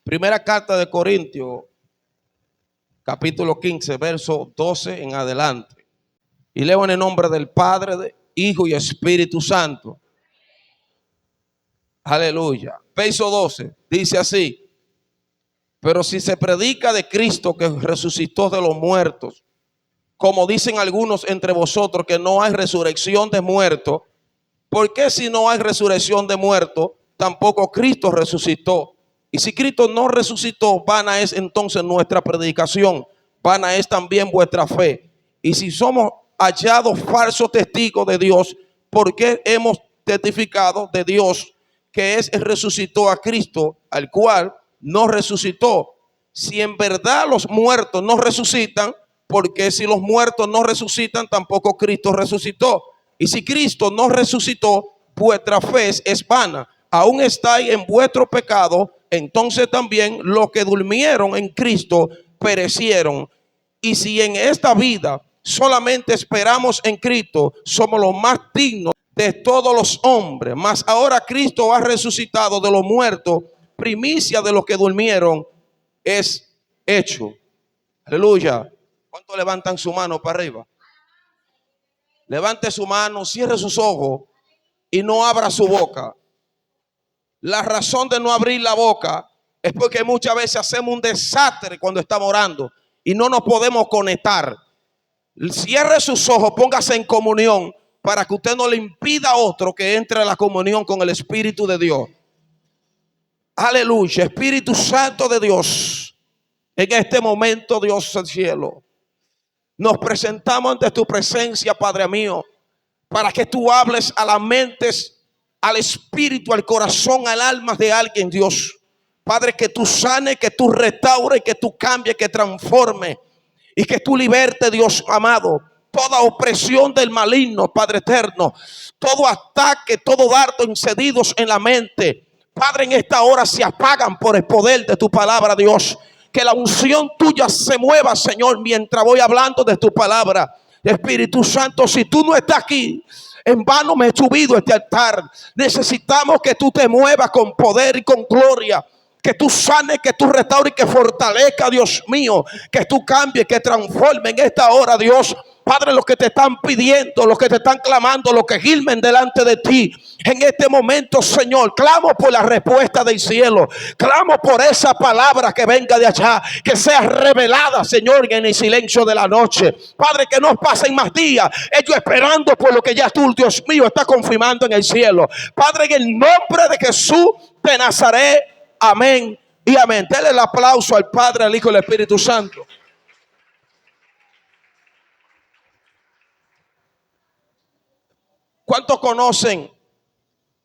Primera carta de Corintios, capítulo 15, verso 12 en adelante. Y leo en el nombre del Padre, Hijo y Espíritu Santo. Aleluya. Verso 12 dice así: pero si se predica de Cristo que resucitó de los muertos, como dicen algunos entre vosotros que no hay resurrección de muertos, ¿por qué si no hay resurrección de muertos, tampoco Cristo resucitó? Y si Cristo no resucitó, vana es entonces nuestra predicación, vana es también vuestra fe. Y si somos hallados falsos testigos de Dios, ¿por qué hemos testificado de Dios que resucitó a Cristo, al cual no resucitó? Si en verdad los muertos no resucitan, porque si los muertos no resucitan, tampoco Cristo resucitó. Y si Cristo no resucitó, vuestra fe es vana. Aún estáis en vuestro pecado, entonces también los que durmieron en Cristo perecieron. Y si en esta vida solamente esperamos en Cristo, somos los más dignos de todos los hombres. Mas ahora Cristo ha resucitado de los muertos, primicia de los que durmieron es hecho. Aleluya. ¿Cuántos levantan su mano para arriba? Levante su mano, cierre sus ojos y no abra su boca. La razón de no abrir la boca es porque muchas veces hacemos un desastre cuando estamos orando y no nos podemos conectar. Cierre sus ojos, póngase en comunión para que usted no le impida a otro que entre a la comunión con el Espíritu de Dios. Aleluya. Espíritu Santo de Dios, en este momento, Dios del cielo, nos presentamos ante tu presencia, Padre mío, para que tú hables a las mentes, al espíritu, al corazón, al alma de alguien, Dios. Padre, que tú sanes, que tú restaures, que tú cambies, que transformes y que tú libertes, Dios amado, toda opresión del maligno, Padre eterno, todo ataque, todo dardo encendidos en la mente, Padre, en esta hora se apagan por el poder de tu palabra, Dios. Que la unción tuya se mueva, Señor, mientras voy hablando de tu palabra. Espíritu Santo, si tú no estás aquí, en vano me he subido a este altar. Necesitamos que tú te muevas con poder y con gloria. Que tú sanes, que tú restaures y que fortalezca, Dios mío. Que tú cambies, que transforme en esta hora, Dios. Padre, los que te están pidiendo, los que te están clamando, los que gilmen delante de ti. En este momento, Señor, clamo por la respuesta del cielo. Clamo por esa palabra que venga de allá, que sea revelada, Señor, en el silencio de la noche. Padre, que no pasen más días, ellos esperando por lo que ya tú, Dios mío, está confirmando en el cielo. Padre, en el nombre de Jesús de Nazaret, amén y amén. Denle el aplauso al Padre, al Hijo y al Espíritu Santo. ¿Cuántos conocen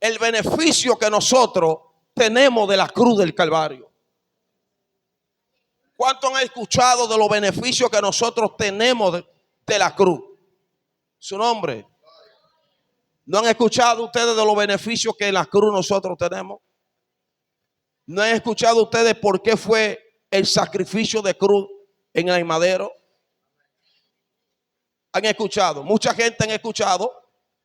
el beneficio que nosotros tenemos de la cruz del Calvario? ¿Cuántos han escuchado de los beneficios que nosotros tenemos de la cruz? Su nombre. ¿No han escuchado ustedes de los beneficios que en la cruz nosotros tenemos? ¿No han escuchado ustedes por qué fue el sacrificio de cruz en el madero? ¿Han escuchado? Mucha gente han escuchado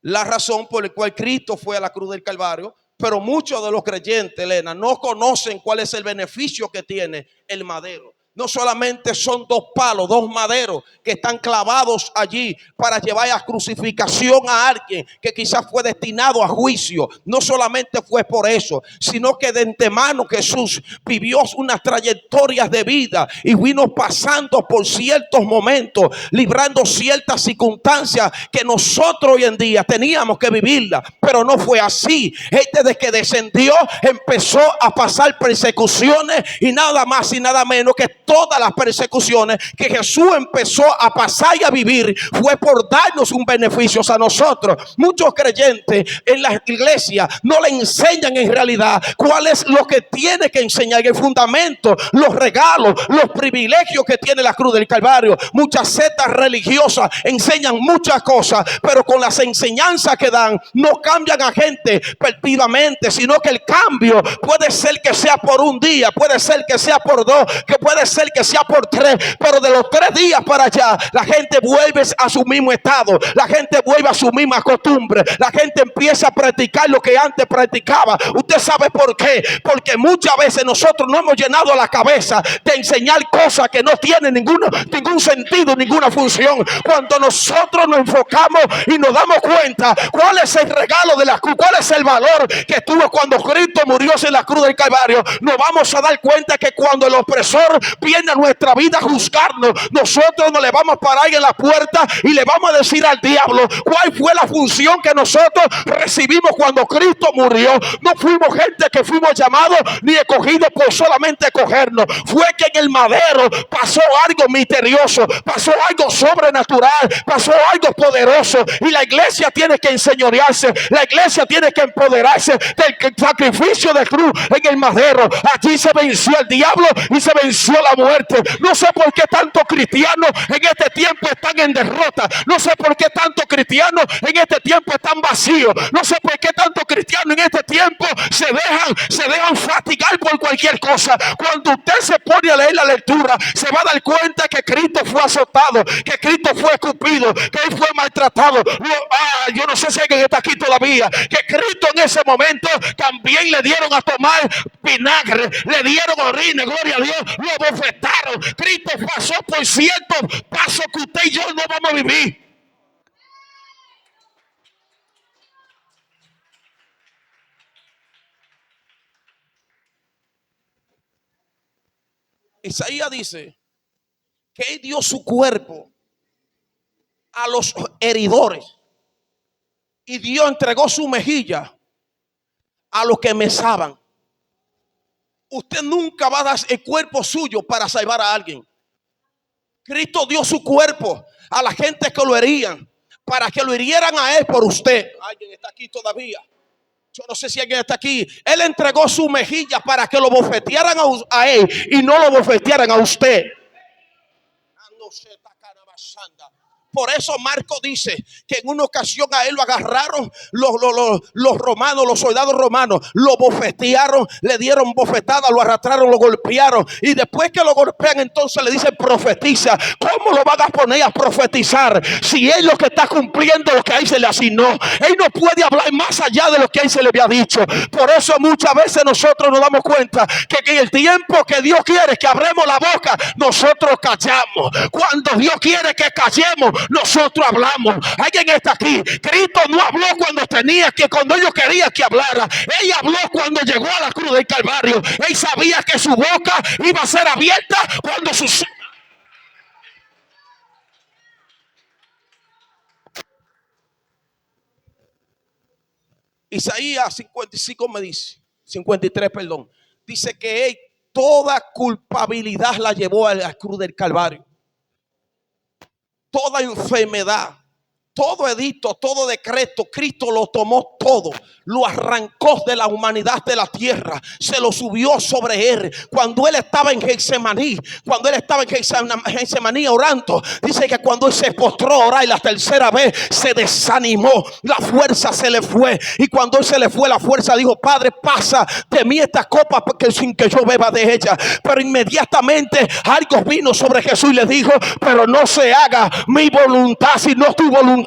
la razón por la cual Cristo fue a la cruz del Calvario, pero muchos de los creyentes, Elena, no conocen cuál es el beneficio que tiene el madero. No solamente son dos palos, dos maderos que están clavados allí para llevar a crucificación a alguien que quizás fue destinado a juicio. No solamente fue por eso, sino que de antemano Jesús vivió unas trayectorias de vida y vino pasando por ciertos momentos, librando ciertas circunstancias que nosotros hoy en día teníamos que vivirlas, pero no fue así. Él desde que descendió empezó a pasar persecuciones y nada más y nada menos que todas las persecuciones que Jesús empezó a pasar y a vivir fue por darnos un beneficio a nosotros. Muchos creyentes en la iglesia no le enseñan en realidad cuál es lo que tiene que enseñar, el fundamento, los regalos, los privilegios que tiene la cruz del Calvario. Muchas sectas religiosas enseñan muchas cosas, pero con las enseñanzas que dan no cambian a gente perpetuamente, sino que el cambio puede ser que sea por un día, puede ser que sea por dos, que puede ser ser que sea por 3, pero de los 3 días para allá, la gente vuelve a su mismo estado, la gente vuelve a su misma costumbre, la gente empieza a practicar lo que antes practicaba. ¿Usted sabe por qué? Porque muchas veces nosotros no hemos llenado la cabeza de enseñar cosas que no tienen ningún sentido, ninguna función. Cuando nosotros nos enfocamos y nos damos cuenta cuál es el regalo de la cruz, cuál es el valor que tuvo cuando Cristo murió en la cruz del Calvario, nos vamos a dar cuenta que cuando el opresor viene a nuestra vida a juzgarnos, nosotros nos le vamos a parar en la puerta y le vamos a decir al diablo cuál fue la función que nosotros recibimos cuando Cristo murió. No fuimos gente que fuimos llamados ni escogidos por solamente escogernos. Fue que en el madero pasó algo misterioso, pasó algo sobrenatural, pasó algo poderoso, y la iglesia tiene que enseñorearse, la iglesia tiene que empoderarse del sacrificio de cruz en el madero. Allí se venció el diablo y se venció la muerte. No sé por qué tantos cristianos en este tiempo están en derrota. No sé por qué tantos cristianos en este tiempo están vacíos. No sé por qué tantos cristianos en este tiempo se dejan fatigar por cualquier cosa. Cuando usted se pone a leer la lectura, se va a dar cuenta que Cristo fue azotado, que Cristo fue escupido, que Él fue maltratado. Yo no sé si alguien está aquí todavía, que Cristo en ese momento también le dieron a tomar vinagre, le dieron orines, gloria a Dios, lo bofetaron. Cristo pasó por ciertos pasos que usted y yo no vamos a vivir. Isaías dice que Él dio su cuerpo a los heridores y Dios entregó su mejilla a los que mesaban. Usted nunca va a dar el cuerpo suyo para salvar a alguien. Cristo dio su cuerpo a la gente que lo herían, para que lo hirieran a Él por usted. Alguien está aquí todavía. Yo no sé si alguien está aquí. Él entregó su mejilla para que lo bofetearan a Él y no lo bofetearan a usted. Por eso Marcos dice que en una ocasión a él lo agarraron los romanos, los soldados romanos, lo bofetearon, le dieron bofetadas, lo arrastraron, lo golpearon, y después que lo golpean entonces le dicen profetiza. ¿Cómo lo van a poner a profetizar si él lo que está cumpliendo lo que a él se le asignó? Él no puede hablar más allá de lo que a él se le había dicho. Por eso muchas veces nosotros nos damos cuenta que en el tiempo que Dios quiere que abremos la boca, nosotros callamos. Cuando Dios quiere que callemos, nosotros hablamos. Alguien está aquí. Cristo no habló cuando ellos querían que hablara. Él habló cuando llegó a la cruz del Calvario. Él sabía que su boca iba a ser abierta cuando sus... Isaías 55 me dice, 53, perdón, dice que él toda culpabilidad la llevó a la cruz del Calvario. Toda enfermedad, todo edicto, todo decreto, Cristo lo tomó todo, lo arrancó de la humanidad de la tierra, se lo subió sobre él. Cuando él estaba en Getsemaní, orando, dice que cuando él se postró a orar la tercera vez, se desanimó, la fuerza se le fue, y cuando él se le fue la fuerza, dijo: Padre, pasa de mí esta copa porque sin que yo beba de ella. Pero inmediatamente algo vino sobre Jesús y le dijo: pero no se haga mi voluntad sino tu voluntad.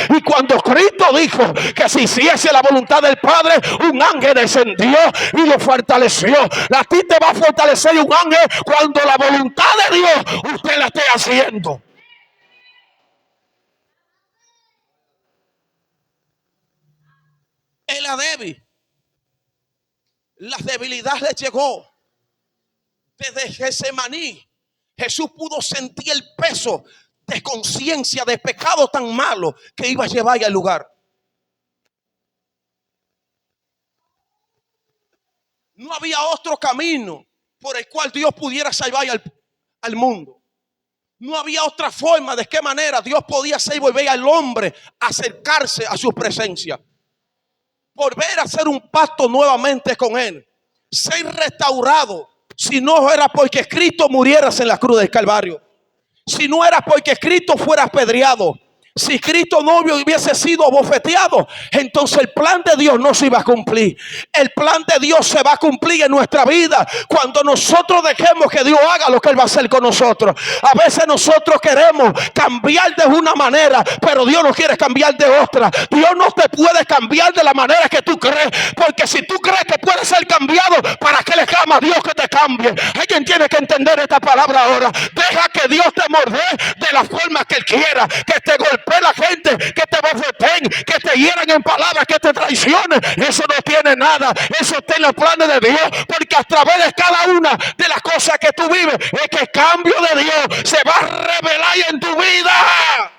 Y cuando Cristo dijo que se hiciese la voluntad del Padre, un ángel descendió y lo fortaleció. A ti te va a fortalecer un ángel cuando la voluntad de Dios usted la esté haciendo. Él era débil. La debilidad le llegó desde Getsemaní. Jesús pudo sentir el peso de conciencia de pecado tan malo que iba a llevar al lugar. No había otro camino por el cual Dios pudiera salvar al mundo. No había otra forma de qué manera Dios podía hacer volver al hombre a acercarse a su presencia. Volver a hacer un pacto nuevamente con Él. Ser restaurado. Si no era porque Cristo muriera en la cruz del Calvario. Si no era porque Cristo fuera apedreado. Si Cristo no hubiese sido abofeteado, entonces el plan de Dios no se iba a cumplir. El plan de Dios se va a cumplir en nuestra vida cuando nosotros dejemos que Dios haga lo que Él va a hacer con nosotros. A veces nosotros queremos cambiar de una manera, pero Dios no quiere cambiar de otra. Dios no te puede cambiar de la manera que tú crees, porque si tú crees que puede ser cambiado, ¿para qué le clama a Dios que te cambie? Alguien tiene que entender esta palabra ahora. Deja que Dios te mordee de la forma que Él quiera, que te golpee la gente, que te bofeteen, que te hieran en palabras, que te traicionen. Eso no tiene nada. Eso está en los planes de Dios, porque a través de cada una de las cosas que tú vives es que el cambio de Dios se va a revelar en tu vida.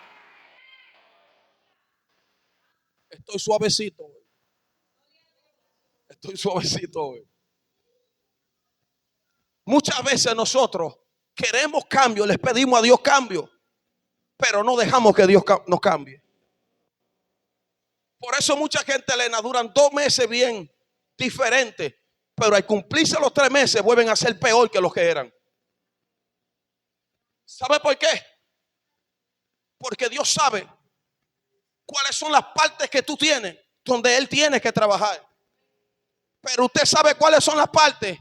Estoy suavecito. Estoy suavecito. Muchas veces nosotros queremos cambio, les pedimos a Dios cambio, pero no dejamos que Dios nos cambie. Por eso mucha gente, Elena, duran 2 meses bien diferentes, pero al cumplirse los 3 meses vuelven a ser peor que los que eran. ¿Sabe por qué? Porque Dios sabe cuáles son las partes que tú tienes donde Él tiene que trabajar. Pero usted sabe cuáles son las partes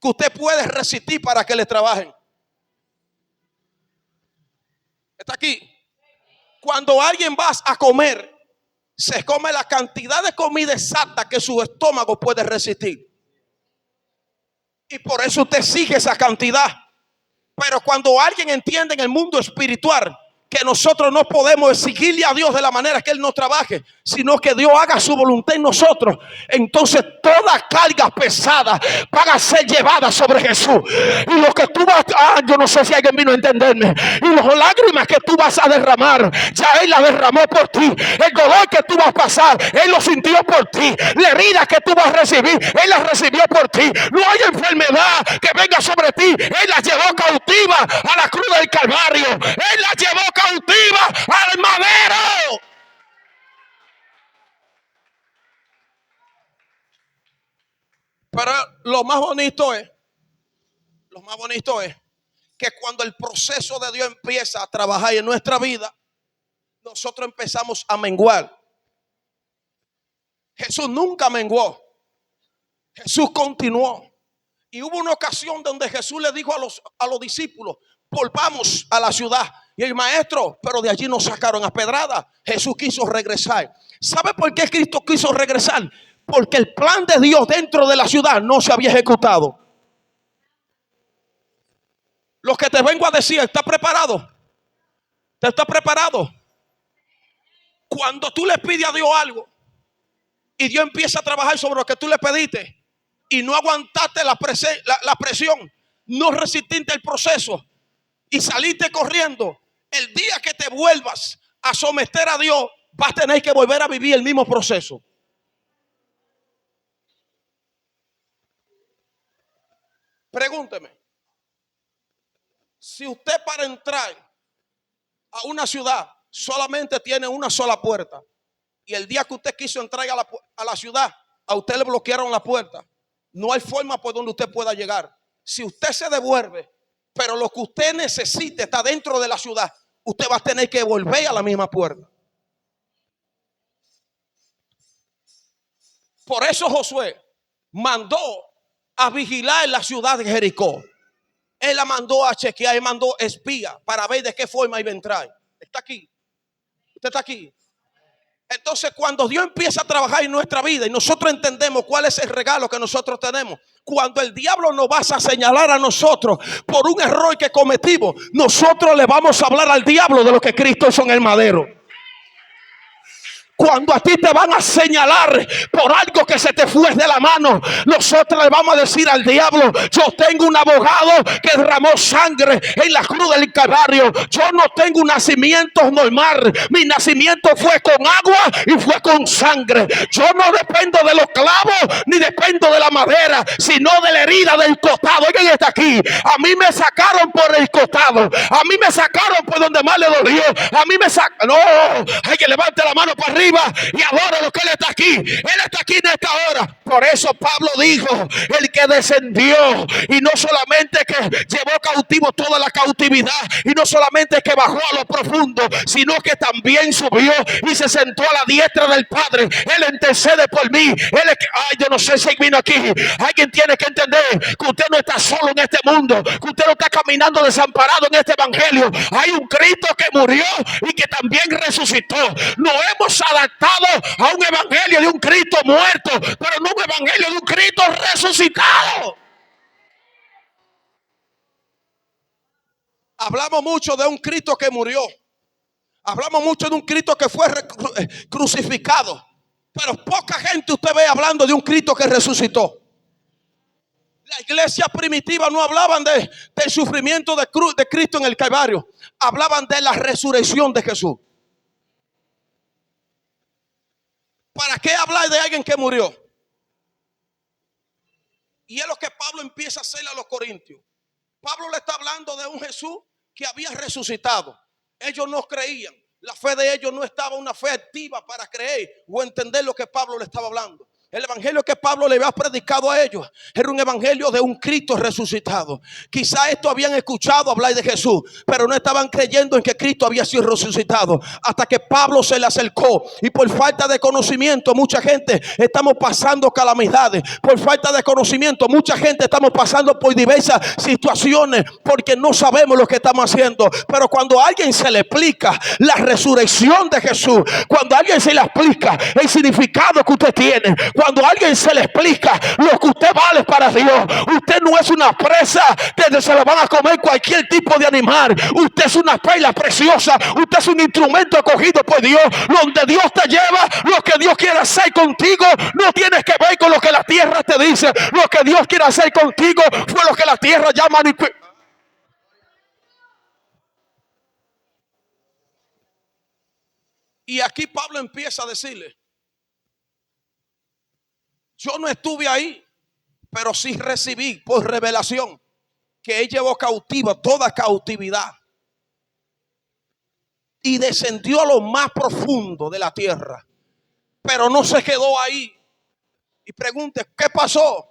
que usted puede resistir para que le trabajen. Está aquí. Cuando alguien va a comer, se come la cantidad de comida exacta que su estómago puede resistir. Y por eso usted sigue esa cantidad. Pero cuando alguien entiende en el mundo espiritual que nosotros no podemos exigirle a Dios de la manera que Él nos trabaje, sino que Dios haga su voluntad en nosotros, entonces todas cargas pesadas van a ser llevadas sobre Jesús. Y lo que tú vas yo no sé si alguien vino a entenderme. Y las lágrimas que tú vas a derramar, ya Él la derramó por ti. El dolor que tú vas a pasar, Él lo sintió por ti. La herida que tú vas a recibir, Él la recibió por ti. No hay enfermedad que venga sobre ti. Él la llevó cautiva a la cruz del Calvario. Él la llevó cautiva al madero. Pero lo más bonito es que cuando el proceso de Dios empieza a trabajar en nuestra vida, nosotros empezamos a menguar. Jesús nunca menguó. Jesús continuó. Y hubo una ocasión donde Jesús le dijo a los discípulos: volvamos a la ciudad. Y el maestro, pero de allí nos sacaron a pedrada. Jesús quiso regresar. ¿Sabe por qué Cristo quiso regresar? Porque el plan de Dios dentro de la ciudad no se había ejecutado. Lo que te vengo a decir, ¿estás preparado? ¿Te estás preparado? Cuando tú le pides a Dios algo y Dios empieza a trabajar sobre lo que tú le pediste y no aguantaste la presión, no resististe el proceso y saliste corriendo, el día que te vuelvas a someter a Dios, vas a tener que volver a vivir el mismo proceso. Pregúnteme, si usted para entrar a una ciudad solamente tiene una sola puerta, y el día que usted quiso entrar a la ciudad, a usted le bloquearon la puerta, no hay forma por donde usted pueda llegar. Si usted se devuelve, pero lo que usted necesite está dentro de la ciudad, usted va a tener que volver a la misma puerta. Por eso Josué mandó a vigilar la ciudad de Jericó. Él la mandó a chequear, él mandó espía para ver de qué forma iba a entrar. Está aquí. Usted está aquí. Entonces, cuando Dios empieza a trabajar en nuestra vida y nosotros entendemos cuál es el regalo que nosotros tenemos, cuando el diablo nos va a señalar a nosotros por un error que cometimos, nosotros le vamos a hablar al diablo de lo que Cristo hizo en el madero. Cuando a ti te van a señalar por algo que se te fue de la mano, nosotros le vamos a decir al diablo: yo tengo un abogado que derramó sangre en la cruz del Calvario. Yo no tengo un nacimiento normal. Mi nacimiento fue con agua y fue con sangre. Yo no dependo de los clavos ni dependo de la madera, sino de la herida del costado. ¿Quién está aquí? A mí me sacaron por el costado. A mí me sacaron por donde más le dolió. A mí me sacaron. No, hay que levante la mano para arriba. arriba y adora lo que Él está aquí. Él está aquí en esta hora. Por eso Pablo dijo, el que descendió y no solamente que llevó cautivo toda la cautividad, y no solamente que bajó a lo profundo, sino que también subió y se sentó a la diestra del Padre. Él intercede por mí. Yo no sé si vino aquí. Alguien tiene que entender que usted no está solo en este mundo, que usted no está caminando desamparado en este evangelio. Hay un Cristo que murió y que también resucitó. Nos hemos adaptado a un evangelio de un Cristo muerto, pero no un evangelio de un Cristo resucitado. Hablamos mucho de un Cristo que murió. Hablamos mucho de un Cristo que fue crucificado. Pero poca gente usted ve hablando de un Cristo que resucitó. La iglesia primitiva no hablaban del sufrimiento de Cristo en el Calvario. Hablaban de la resurrección de Jesús. ¿Para qué hablar de alguien que murió? Y es lo que Pablo empieza a hacerle a los corintios. Pablo le está hablando de un Jesús que había resucitado. Ellos no creían. La fe de ellos no estaba una fe activa para creer o entender lo que Pablo le estaba hablando. El evangelio que Pablo le había predicado a ellos era un evangelio de un Cristo resucitado. Quizá esto habían escuchado hablar de Jesús, pero no estaban creyendo en que Cristo había sido resucitado. Hasta que Pablo se le acercó, y por falta de conocimiento mucha gente estamos pasando calamidades. Por falta de conocimiento mucha gente estamos pasando por diversas situaciones porque no sabemos lo que estamos haciendo. Pero cuando a alguien se le explica la resurrección de Jesús, cuando a alguien se le explica el significado que usted tiene, cuando a alguien se le explica lo que usted vale para Dios, usted no es una presa donde se la van a comer cualquier tipo de animal. Usted es una perla preciosa. Usted es un instrumento escogido por Dios. Donde Dios te lleva, lo que Dios quiere hacer contigo no tienes que ver con lo que la tierra te dice. Lo que Dios quiere hacer contigo fue lo que la tierra llama iniquidad. Y aquí Pablo empieza a decirle: yo no estuve ahí, pero sí recibí por revelación que Él llevó cautiva toda cautividad y descendió a lo más profundo de la tierra, pero no se quedó ahí. Y pregunte, ¿qué pasó?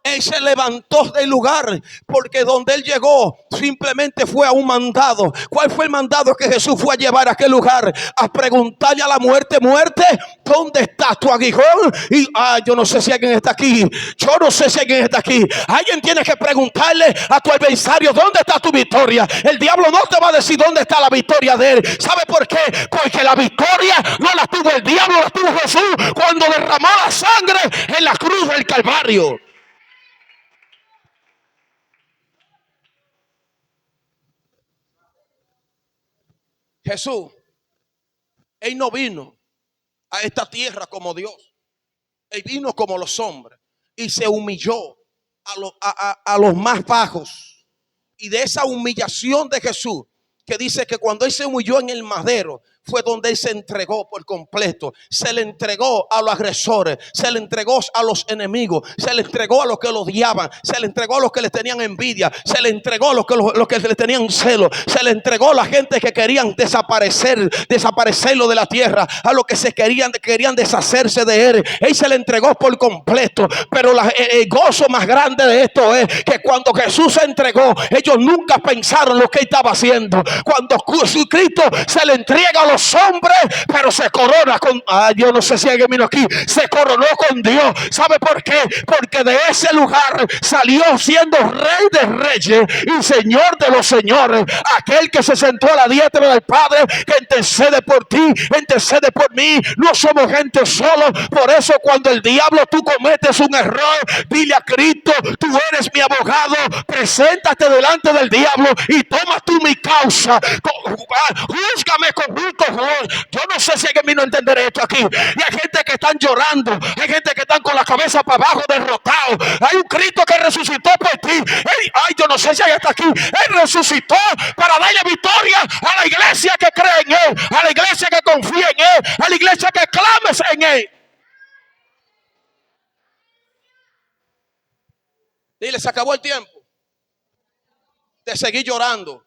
Él se levantó del lugar, porque donde él llegó simplemente fue a un mandado. ¿Cuál fue el mandado que Jesús fue a llevar a aquel lugar? A preguntarle a la muerte: muerte, ¿dónde está tu aguijón? Y yo no sé si alguien está aquí. Yo no sé si alguien está aquí. Alguien tiene que preguntarle a tu adversario: ¿dónde está tu victoria? El diablo no te va a decir dónde está la victoria de él. ¿Sabe por qué? Porque la victoria no la tuvo el diablo, la tuvo Jesús cuando derramó la sangre en la cruz del Calvario. Jesús, Él no vino a esta tierra como Dios. Él vino como los hombres y se humilló a los más bajos. Y de esa humillación de Jesús, que dice que cuando Él se humilló en el madero, fue donde Él se entregó por completo. Se le entregó a los agresores, se le entregó a los enemigos, se le entregó a los que lo odiaban, se le entregó a los que le tenían envidia, se le entregó a los que le tenían celo, se le entregó a la gente que querían desaparecerlo de la tierra, a los que querían deshacerse de Él. Él se le entregó por completo. Pero el gozo más grande de esto es que cuando Jesús se entregó, ellos nunca pensaron lo que Él estaba haciendo. Cuando Cristo se le entrega a los hombres, pero se corona con, yo no sé si alguien vino aquí, se coronó con Dios. ¿Sabe por qué? Porque de ese lugar salió siendo Rey de Reyes y Señor de los señores, aquel que se sentó a la diestra del Padre, que intercede por ti, intercede por mí. No somos gente solo. Por eso cuando el diablo tú cometes un error, dile a Cristo: tú eres mi abogado, preséntate delante del diablo y toma tú mi causa. Júzgame con justo juez. Yo no sé si alguien vino a entender esto aquí. Y hay gente que están llorando, hay gente que están con la cabeza para abajo, derrotados. Hay un Cristo que resucitó por ti. Yo no sé si alguien está aquí. Él resucitó para darle victoria a la iglesia que cree en Él, a la iglesia que confía en Él, a la iglesia que clame en Él. Dile: se acabó el tiempo de seguir llorando,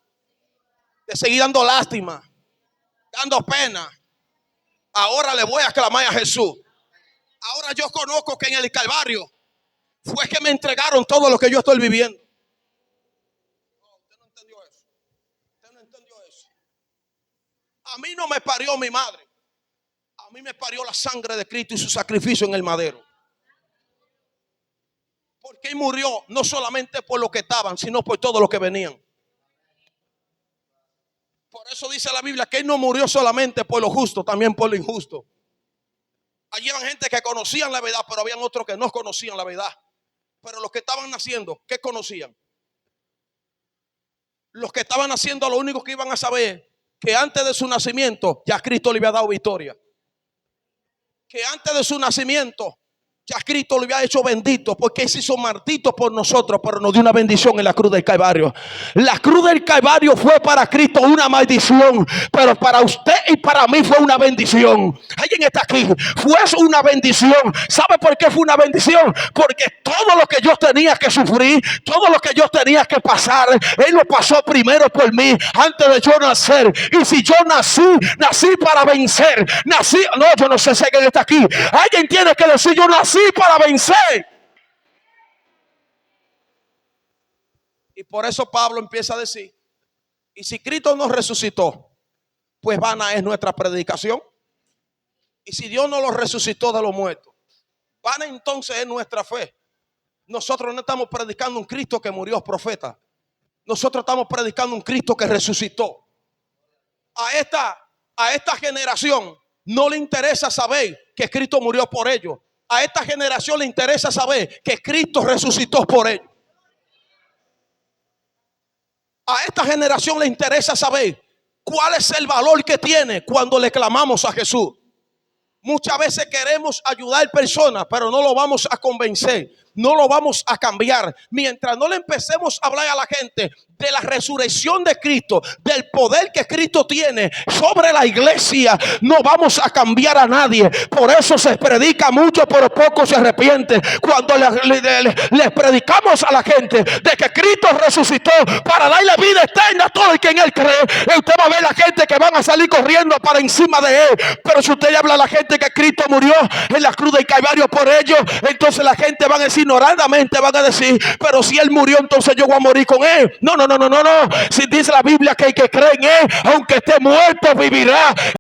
de seguir dando lástima, dando pena. Ahora le voy a clamar a Jesús. Ahora yo conozco que en el Calvario fue que me entregaron todo lo que yo estoy viviendo. No, usted no entendió eso. Usted no entendió eso. A mí no me parió mi madre. A mí me parió la sangre de Cristo y su sacrificio en el madero. Porque Él murió no solamente por los que estaban, sino por todos los que venían. Por eso dice la Biblia que Él no murió solamente por lo justo, también por lo injusto. Allí eran gente que conocían la verdad, pero habían otros que no conocían la verdad. Pero los que estaban naciendo, ¿qué conocían? Los que estaban naciendo, lo único que iban a saber, que antes de su nacimiento ya Cristo le había dado victoria. Que antes de su nacimiento ya Cristo le había hecho bendito, porque Él se hizo maldito por nosotros, pero nos dio una bendición en la cruz del Calvario. La cruz del Calvario fue para Cristo una maldición, pero para usted y para mí fue una bendición. Alguien está aquí, fue una bendición. ¿Sabe por qué fue una bendición? Porque todo lo que yo tenía que sufrir, todo lo que yo tenía que pasar, Él lo pasó primero por mí, antes de yo nacer. Y si yo nací para vencer, yo no sé si alguien está aquí. Alguien tiene que decir: yo nací para vencer. Y por eso Pablo empieza a decir: y si Cristo nos resucitó, pues vana es nuestra predicación. Y si Dios no lo resucitó de los muertos, vana entonces es nuestra fe. Nosotros no estamos predicando un Cristo que murió profeta. Nosotros estamos predicando un Cristo que resucitó. A esta generación no le interesa saber que Cristo murió por ellos. A esta generación le interesa saber que Cristo resucitó por ellos. A esta generación le interesa saber cuál es el valor que tiene cuando le clamamos a Jesús. Muchas veces queremos ayudar personas, pero no lo vamos a convencer, no lo vamos a cambiar. Mientras no le empecemos a hablar a la gente de la resurrección de Cristo, del poder que Cristo tiene sobre la iglesia, no vamos a cambiar a nadie. Por eso se predica mucho, pero poco se arrepiente. Cuando les predicamos a la gente de que Cristo resucitó para darle vida eterna a todo el que en Él cree, usted va a ver la gente que van a salir corriendo para encima de Él. Pero si usted le habla a la gente que Cristo murió en la cruz del Calvario por ellos, entonces la gente va a decir, ignoradamente van a decir: pero si Él murió, entonces yo voy a morir con Él. No. Si dice la Biblia que el que cree en Él, aunque esté muerto, vivirá.